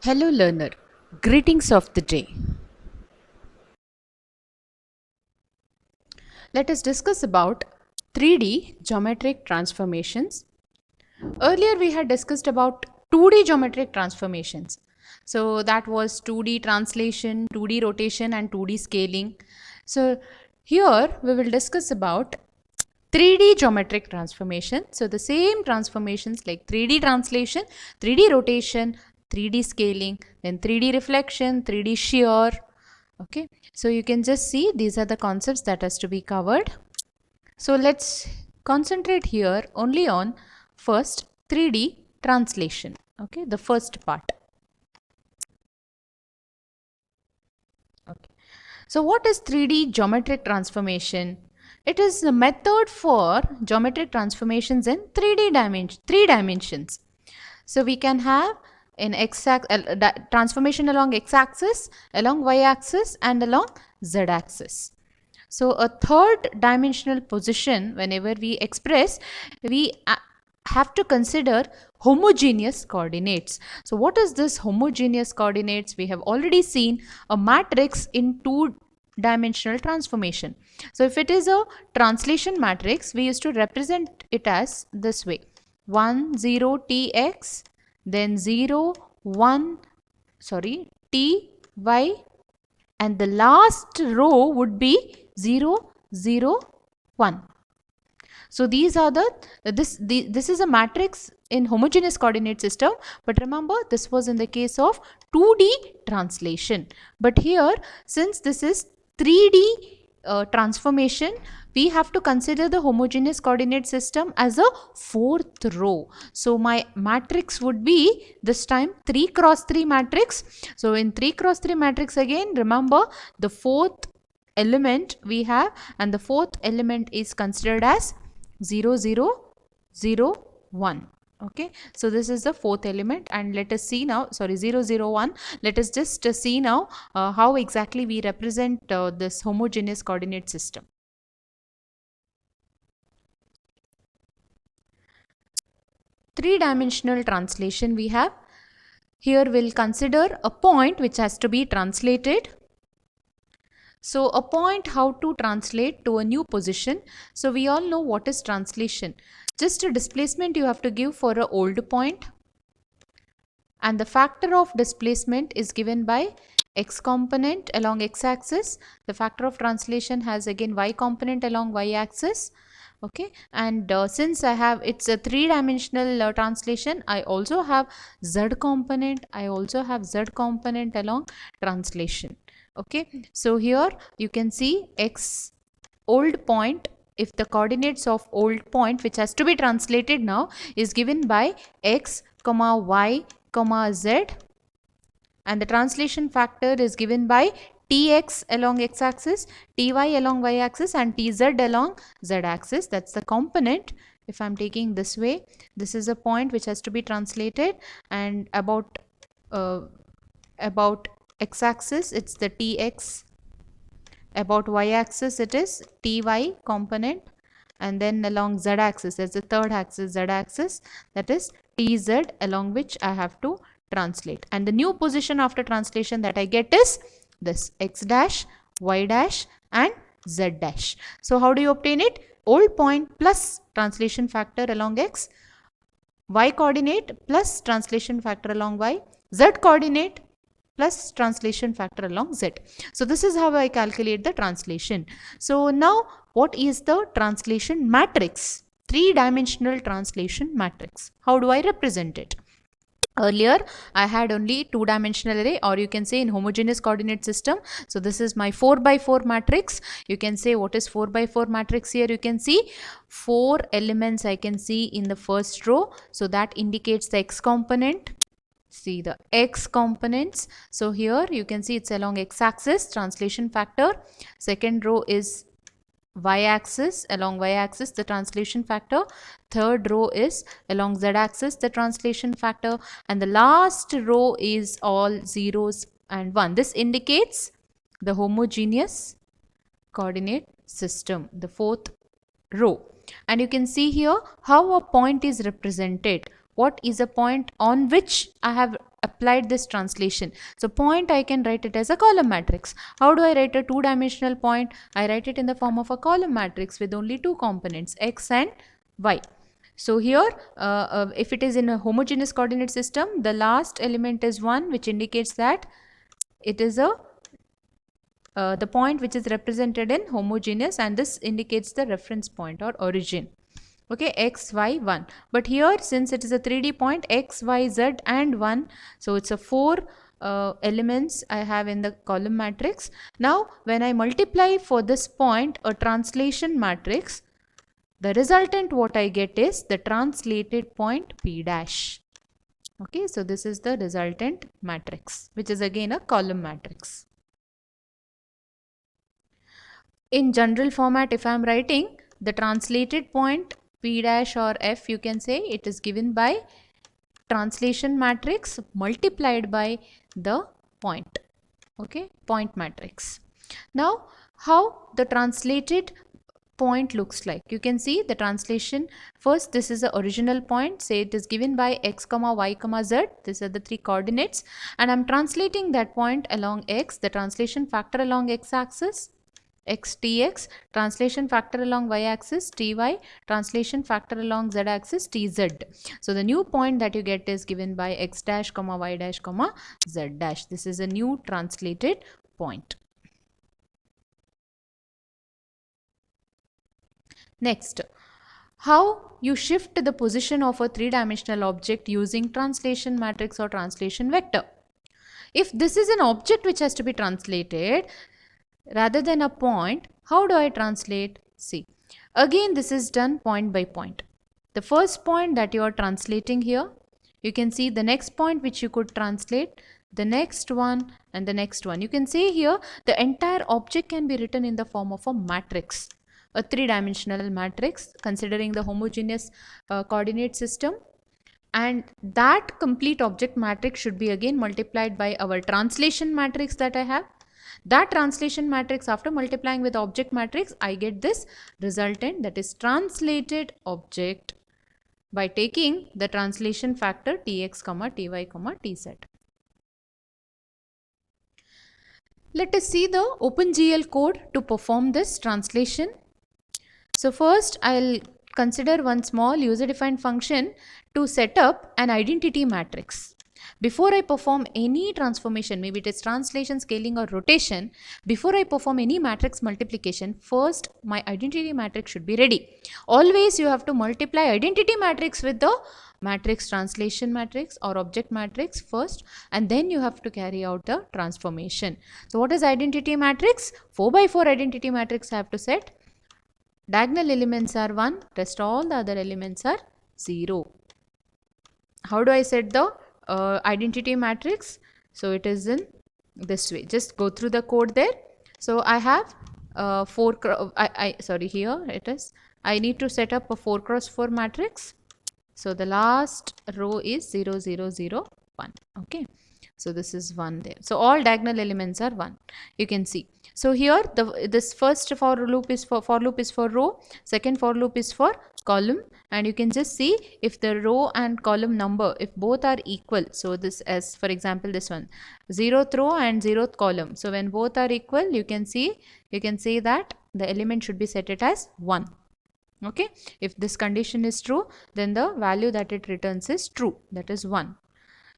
Hello learner, greetings of the day. Let us discuss about 3D geometric transformations. Earlier we had discussed about 2D geometric transformations. So that was 2D translation, 2D rotation and 2D scaling. So here we will discuss about 3D geometric transformation. So the same transformations like 3D translation, 3D rotation, 3D scaling, then 3D reflection, 3D shear. Okay, so you can just see these are the concepts that has to be covered. So let's concentrate here only on first 3D translation. Okay, the first part. Okay, so what is 3D geometric transformation? It is a method for geometric transformations in 3 dimensions. So we can have in transformation along x-axis, along y-axis and along z-axis. So a third dimensional position, whenever we express, we have to consider homogeneous coordinates. So what is this homogeneous coordinates? We have already seen a matrix in 2-dimensional transformation. So if it is a translation matrix, we used to represent it as this way: 1 0 tx, then 0 1 t y, and the last row would be 0 0 1. So these are this is a matrix in homogeneous coordinate system, but remember this was in the case of 2D translation. But here, since this is 3D transformation, we have to consider the homogeneous coordinate system as a fourth row. So my matrix would be this time 3 cross 3 matrix. So in 3 cross 3 matrix, again remember the fourth element we have, and the fourth element is considered as 0 0 0 1. Okay, so this is the fourth element, and let us see now, 0 0 1. Let us just see now how exactly we represent this homogeneous coordinate system. Three-dimensional translation we have. Here we'll consider a point which has to be translated. So a point, how to translate to a new position. So we all know what is translation. Just a displacement you have to give for an old point, and the factor of displacement is given by x component along x-axis. The factor of translation has again y component along y-axis. Okay, and since I have, it's a three-dimensional translation, I also have z component, I also have z component along translation. Okay, so here you can see x old point, if the coordinates of old point which has to be translated now is given by x comma y comma z, and the translation factor is given by tx along x-axis, ty along y-axis and tz along z-axis. That's the component. If I'm taking this way, this is a point which has to be translated, and about x-axis it's the tx, about y-axis it is ty component, and then along z-axis there's the third axis, z-axis, that is tz, along which I have to translate. And the new position after translation that I get is this x dash, y dash and z dash. So how do you obtain it? Old point plus translation factor along x, y coordinate plus translation factor along y, z coordinate plus translation factor along z. So this is how I calculate the translation. So now what is the translation matrix? Three-dimensional translation matrix. How do I represent it? Earlier I had only two-dimensional array, or you can say in homogeneous coordinate system. So this is my 4x4 matrix. You can say what is 4x4 matrix here. You can see 4 elements I can see in the first row. So that indicates the x component. See the x components. So here you can see it's along x-axis, translation factor. Second row is y-axis, along y-axis the translation factor, third row is along z-axis the translation factor, and the last row is all zeros and 1. This indicates the homogeneous coordinate system, the fourth row. And you can see here how a point is represented. What is a point on which I have applied this translation? So point, I can write it as a column matrix. How do I write a two-dimensional point? I write it in the form of a column matrix with only two components, x and y. So here if it is in a homogeneous coordinate system, the last element is 1, which indicates that it is a the point which is represented in homogeneous, and this indicates the reference point or origin. Okay, x, y, 1. But here, since it is a 3D point, x, y, z and 1, so it's a 4 elements I have in the column matrix. Now when I multiply for this point a translation matrix, the resultant what I get is the translated point P dash. Okay, so this is the resultant matrix, which is again a column matrix. In general format, if I am writing the translated point P dash or F, you can say it is given by translation matrix multiplied by the point. Okay, point matrix. Now how the translated point looks like, you can see the translation. First, this is the original point, say it is given by x comma y comma z. These are the three coordinates, and I'm translating that point along x, the translation factor along x axis x tx, translation factor along y axis ty, translation factor along z axis tz. So the new point that you get is given by x dash comma y dash comma z dash. This is a new translated point. Next, how you shift the position of a three-dimensional object using translation matrix or translation vector. If this is an object which has to be translated rather than a point, how do I translate? See, again this is done point by point. The first point that you are translating here, you can see the next point which you could translate, the next one and the next one. You can see here the entire object can be written in the form of a matrix, a three-dimensional matrix considering the homogeneous coordinate system, and that complete object matrix should be again multiplied by our translation matrix that I have. That translation matrix, after multiplying with object matrix, I get this resultant, that is translated object, by taking the translation factor tx comma ty comma tz. Let us see the OpenGL code to perform this translation. So first I'll consider one small user defined function to set up an identity matrix. Before I perform any transformation, maybe it is translation, scaling or rotation, before I perform any matrix multiplication, first my identity matrix should be ready. Always you have to multiply identity matrix with the matrix translation matrix or object matrix first, and then you have to carry out the transformation. So what is identity matrix? 4 by 4 identity matrix I have to set. Diagonal elements are 1, rest all the other elements are 0. How do I set the identity matrix? So it is in this way. Just go through the code there. So I have here it is. I need to set up a 4 cross 4 matrix. So the last row is 0 0 0 1. Okay. So this is 1 there. So all diagonal elements are 1. You can see. So here this first for loop is for row, second for loop is for column, and you can just see if the row and column number, if both are equal. So this, as for example this one, 0th row and 0th column. So when both are equal, you can see that the element should be set it as 1. Okay. If this condition is true, then the value that it returns is true, that is 1.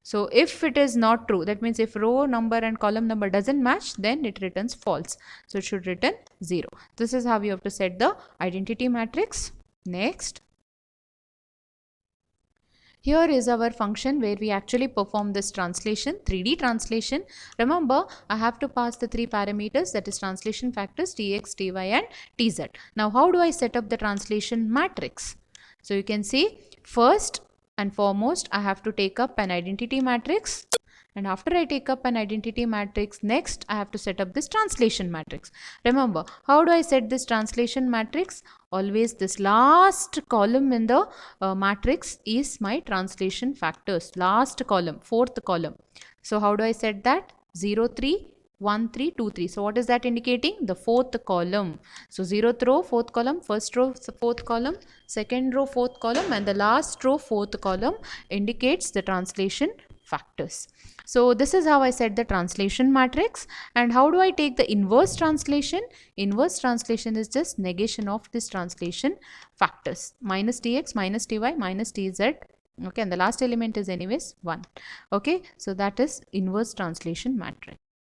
So if it is not true, that means if row number and column number doesn't match, then it returns false. So it should return 0. This is how you have to set the identity matrix. Next, here is our function where we actually perform this translation, 3D translation. Remember, I have to pass the 3 parameters, that is translation factors tx, ty and tz. Now how do I set up the translation matrix? So you can see, first and foremost, I have to take up an identity matrix. And after I take up an identity matrix, next I have to set up this translation matrix. Remember, how do I set this translation matrix? Always this last column in the matrix is my translation factors. Last column, fourth column. So how do I set that? 0, 3, 1, 3, 2, 3. So what is that indicating? The fourth column. So 0th row, fourth column, first row, fourth column, second row, fourth column, and the last row, fourth column indicates the translation factors. So this is how I set the translation matrix. And how do I take the inverse translation? Inverse translation is just negation of this translation factors. Minus tx, minus ty, minus tz. Okay, and the last element is anyways 1. Okay, so that is inverse translation matrix.